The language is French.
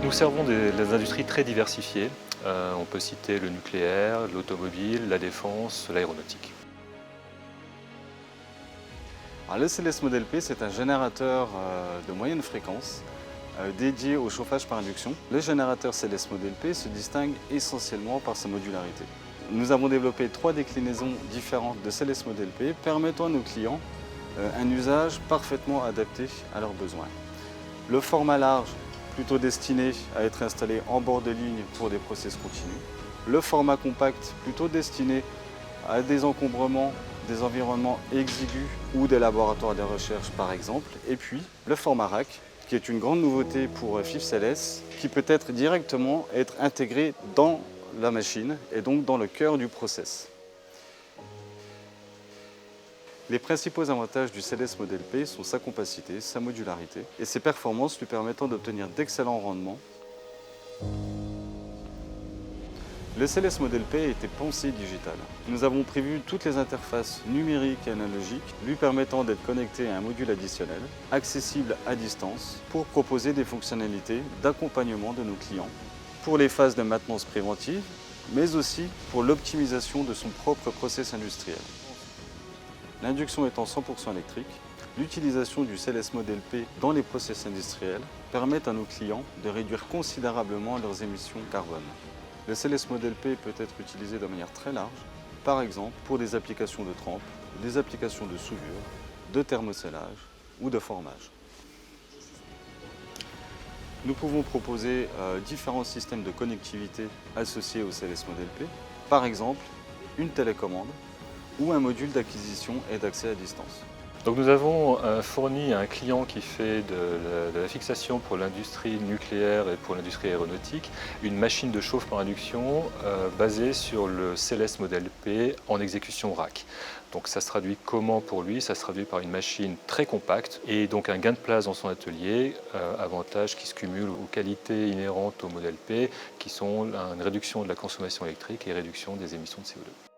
Nous servons des industries très diversifiées. On peut citer le nucléaire, l'automobile, la défense, l'aéronautique. Alors, le CLS Model P, c'est un générateur de moyenne fréquence dédié au chauffage par induction. Le générateur CLS Model P se distingue essentiellement par sa modularité. Nous avons développé 3 déclinaisons différentes de CLS Model P permettant à nos clients un usage parfaitement adapté à leurs besoins. Le format large, plutôt destiné à être installé en bord de ligne pour des process continus. Le format compact, plutôt destiné à des encombrements, des environnements exigus ou des laboratoires de recherche par exemple. Et puis le format rack, qui est une grande nouveauté pour FIFCLS, qui peut être directement intégré dans la machine et donc dans le cœur du process. Les principaux avantages du CLS Model P sont sa compacité, sa modularité et ses performances lui permettant d'obtenir d'excellents rendements. Le CLS Model P a été pensé digital. Nous avons prévu toutes les interfaces numériques et analogiques lui permettant d'être connecté à un module additionnel, accessible à distance, pour proposer des fonctionnalités d'accompagnement de nos clients pour les phases de maintenance préventive, mais aussi pour l'optimisation de son propre process industriel. L'induction étant 100% électrique, l'utilisation du CLS Model P dans les process industriels permet à nos clients de réduire considérablement leurs émissions carbone. Le CLS Model P peut être utilisé de manière très large, par exemple pour des applications de trempe, des applications de soudure, de thermocellage ou de formage. Nous pouvons proposer différents systèmes de connectivité associés au CLS Model P, par exemple une télécommande ou un module d'acquisition et d'accès à distance. Donc nous avons fourni à un client qui fait de la fixation pour l'industrie nucléaire et pour l'industrie aéronautique une machine de chauffe par induction basée sur le CLS Model P en exécution rack. Donc ça se traduit comment pour lui? Ça se traduit par une machine très compacte et donc un gain de place dans son atelier, avantages qui se cumulent aux qualités inhérentes au Model P qui sont une réduction de la consommation électrique et réduction des émissions de CO2.